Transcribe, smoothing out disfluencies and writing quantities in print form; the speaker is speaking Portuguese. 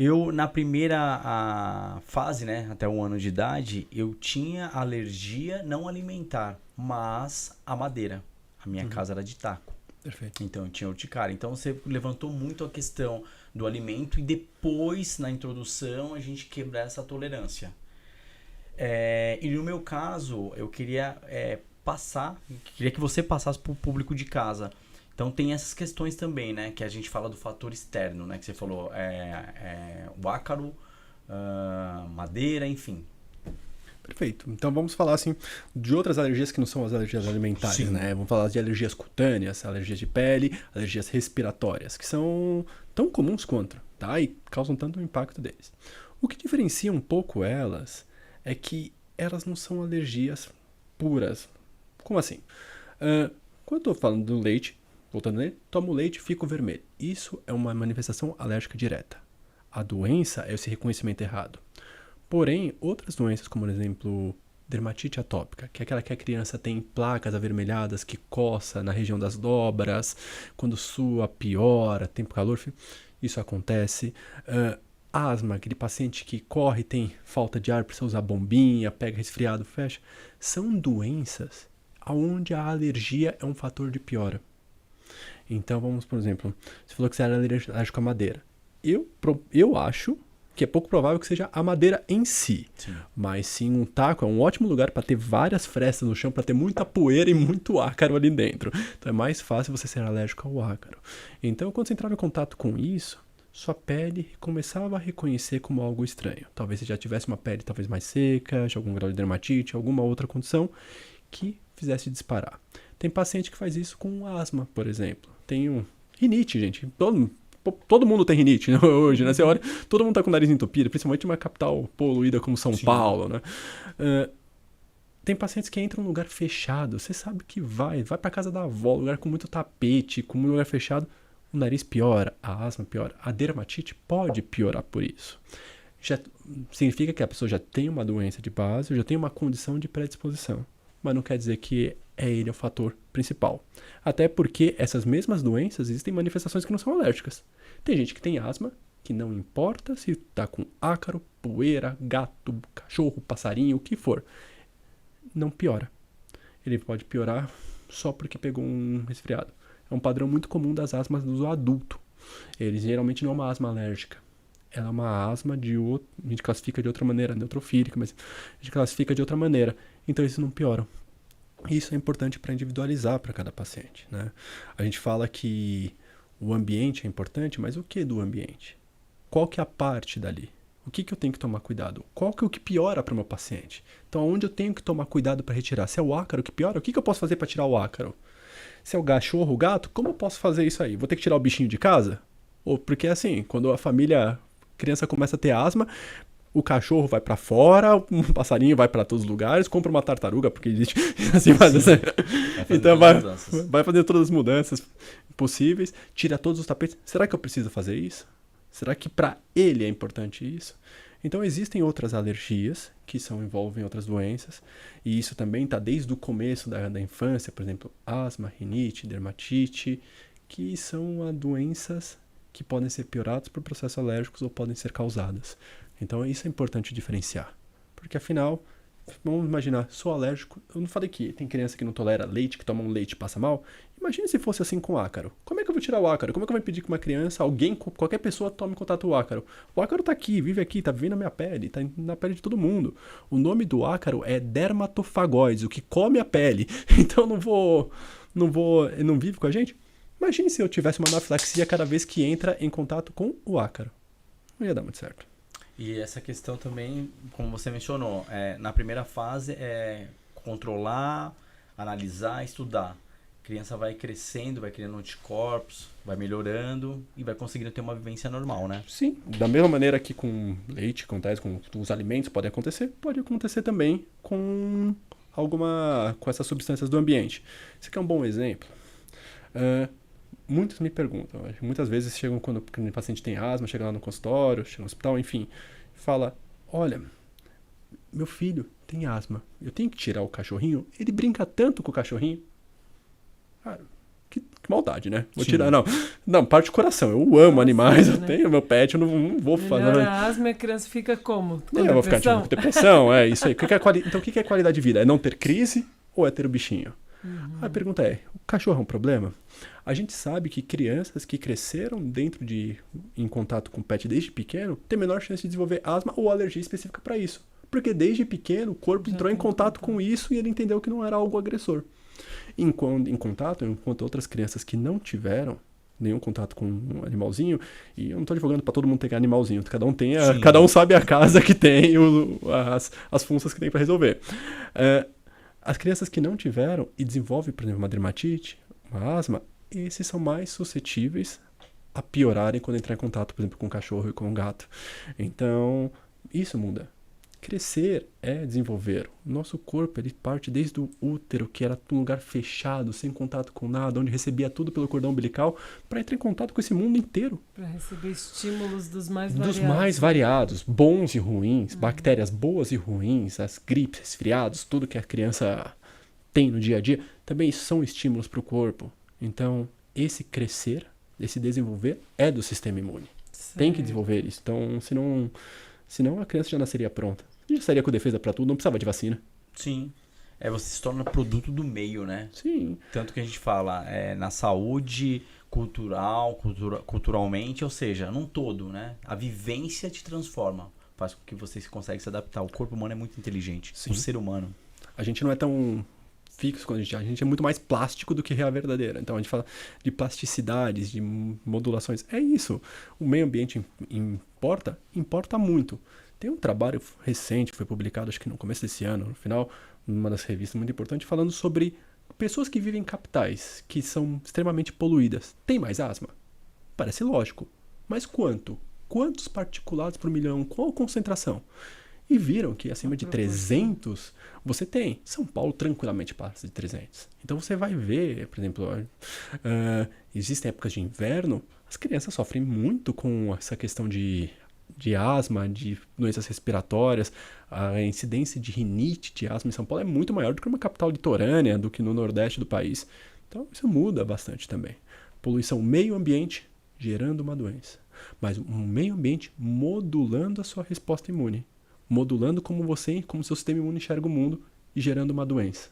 Eu, na primeira fase, né, até 1 ano de idade, eu tinha alergia não alimentar, mas a madeira. A minha Uhum, casa era de taco. perfeito. Então eu tinha urticária. Então você levantou muito a questão do alimento e depois, na introdução, a gente quebrar essa tolerância. E no meu caso, eu queria queria que você passasse para o público de casa. Então tem essas questões também, né? Que a gente fala do fator externo, né? Que você falou, o ácaro, madeira, enfim. Perfeito. Então vamos falar assim de outras alergias que não são as alergias alimentares, Sim. né? Vamos falar de alergias cutâneas, alergias de pele, alergias respiratórias, que são tão comuns quanto, tá? E causam tanto impacto deles. O que diferencia um pouco elas é que elas não são alergias puras. Como assim? Quando eu tô falando do leite, voltando nele, tomo leite e fico vermelho. Isso é uma manifestação alérgica direta. A doença é esse reconhecimento errado. Porém, outras doenças, como por exemplo dermatite atópica, que é aquela que a criança tem placas avermelhadas que coça na região das dobras, quando sua piora, tempo calor, isso acontece. Asma, aquele paciente que corre, tem falta de ar, precisa usar bombinha, pega resfriado, fecha. São doenças onde a alergia é um fator de piora. Então, vamos, por exemplo, você falou que você era alérgico à madeira. Eu acho que é pouco provável que seja a madeira em si. Sim. Mas sim, um taco é um ótimo lugar para ter várias frestas no chão, para ter muita poeira e muito ácaro ali dentro. Então é mais fácil você ser alérgico ao ácaro. Então, quando você entrava em contato com isso, sua pele começava a reconhecer como algo estranho. Talvez você já tivesse uma pele talvez mais seca, de algum grau de dermatite, alguma outra condição que fizesse disparar. Tem paciente que faz isso com asma, por exemplo. Tem um rinite, gente. Todo mundo tem rinite, né, hoje, né? Você olha, todo mundo tá com o nariz entupido, principalmente uma capital poluída como São Sim. Paulo, né? Tem pacientes que entram num lugar fechado, você sabe que vai pra casa da avó, lugar com muito tapete, com muito lugar fechado, o nariz piora, a asma piora, a dermatite pode piorar por isso. Já significa que a pessoa já tem uma doença de base, já tem uma condição de predisposição, mas não quer dizer que é ele o fator principal. Até porque essas mesmas doenças existem manifestações que não são alérgicas. Tem gente que tem asma, que não importa se tá com ácaro, poeira, gato, cachorro, passarinho, o que for, não piora. Ele pode piorar só porque pegou um resfriado. É um padrão muito comum das asmas do adulto. Eles geralmente não é uma asma alérgica. Ela é uma asma de outra. A gente classifica de outra maneira, neutrofílica, mas a gente classifica de outra maneira. Então isso não piora. Isso é importante para individualizar para cada paciente, né? A gente fala que o ambiente é importante, mas o que do ambiente? Qual que é a parte dali? O que eu tenho que tomar cuidado? Qual que é o que piora para o meu paciente? Então, onde eu tenho que tomar cuidado para retirar? Se é o ácaro que piora, o que eu posso fazer para tirar o ácaro? Se é o cachorro, o gato, como eu posso fazer isso aí? Vou ter que tirar o bichinho de casa? Ou porque assim, quando a criança começa a ter asma, o cachorro vai pra fora, um passarinho vai pra todos os lugares, compra uma tartaruga, porque existe assim, mas, assim, Sim. Vai fazendo então todas as mudanças. vai fazer todas as mudanças possíveis, tira todos os tapetes. Será que eu preciso fazer isso? Será que pra ele é importante isso? Então existem outras alergias que envolvem outras doenças, e isso também está desde o começo da infância, por exemplo, asma, rinite, dermatite, que são doenças que podem ser pioradas por processos alérgicos ou podem ser causadas. Então isso é importante diferenciar, porque afinal, vamos imaginar, sou alérgico, eu não falei que tem criança que não tolera leite, que toma um leite e passa mal. Imagine se fosse assim com o ácaro. Como é que eu vou tirar o ácaro? Como é que eu vou impedir que uma criança, alguém, qualquer pessoa tome contato com o ácaro? O ácaro tá aqui, vive aqui, tá vivendo na minha pele, tá na pele de todo mundo. O nome do ácaro é dermatofagóides, o que come a pele. Então ele não vive com a gente? Imagine se eu tivesse uma anafilaxia cada vez que entra em contato com o ácaro. Não ia dar muito certo. E essa questão também, como você mencionou, na primeira fase é controlar, analisar, estudar. A criança vai crescendo, vai criando anticorpos, vai melhorando e vai conseguindo ter uma vivência normal, né? Sim, da mesma maneira que com leite acontece, com os alimentos pode acontecer também com essas substâncias do ambiente. Isso aqui é um bom exemplo. Ah, muitos me perguntam, muitas vezes chegam quando o paciente tem asma, chega lá no consultório, chega no hospital, enfim, fala, olha, meu filho tem asma, eu tenho que tirar o cachorrinho, ele brinca tanto com o cachorrinho. Cara, Que maldade, né? Vou Sim. tirar, não, parte do coração. Eu amo animais, eu né? tenho meu pet, eu não vou fazer. Melhora a asma e a criança fica como? Com Eu vou ficar depressão? com depressão, é isso aí. Então, o que é qualidade de vida? É não ter crise ou é ter o bichinho? A pergunta é, o cachorro é um problema? A gente sabe que crianças que cresceram em contato com pet desde pequeno têm menor chance de desenvolver asma ou alergia específica para isso. Porque desde pequeno o corpo Já entrou em tem contato contato. com isso e ele entendeu que não era algo agressor. Enquanto outras crianças que não tiveram nenhum contato com um animalzinho, e eu não estou advogando para todo mundo ter animalzinho, Sim. cada um sabe a casa que tem, as funções que tem para resolver. As crianças que não tiveram e desenvolvem, por exemplo, uma dermatite, uma asma, esses são mais suscetíveis a piorarem quando entrar em contato, por exemplo, com um cachorro e com um gato. Então, isso muda. Crescer é desenvolver. O nosso corpo, ele parte desde o útero, que era um lugar fechado, sem contato com nada, onde recebia tudo pelo cordão umbilical, para entrar em contato com esse mundo inteiro. Para receber estímulos dos mais Dos variados. mais variados, bons e ruins, bactérias boas e ruins, as gripes, resfriados, tudo que a criança tem no dia a dia, também são estímulos para o corpo. Então, esse crescer, esse desenvolver, é do sistema imune. Tem que Certo. desenvolver isso. Então, senão a criança já nasceria pronta. Já estaria com defesa para tudo, não precisava de vacina. Sim. Você se torna produto do meio, né? Sim. Tanto que a gente fala na saúde culturalmente, ou seja, num todo, né? A vivência te transforma, faz com que você consegue se adaptar. O corpo humano é muito inteligente, Sim. o ser humano. A gente não é tão fixo quando a gente é muito mais plástico do que real verdadeira. Então a gente fala de plasticidades, de modulações. É isso. O meio ambiente importa muito. Tem um trabalho recente que foi publicado, acho que no começo desse ano, no final, numa das revistas muito importante, falando sobre pessoas que vivem em capitais, que são extremamente poluídas. Tem mais asma? Parece lógico. Mas quanto? Quantos particulados por milhão? Qual a concentração? E viram que acima de 300 você tem. São Paulo tranquilamente passa de 300. Então você vai ver, por exemplo, existem épocas de inverno, as crianças sofrem muito com essa questão de asma, de doenças respiratórias. A incidência de rinite, de asma em São Paulo é muito maior do que uma capital litorânea, do que no nordeste do país. Então isso muda bastante também. Poluição meio ambiente gerando uma doença. Mas um meio ambiente modulando a sua resposta imune. Modulando como seu sistema imune enxerga o mundo e gerando uma doença.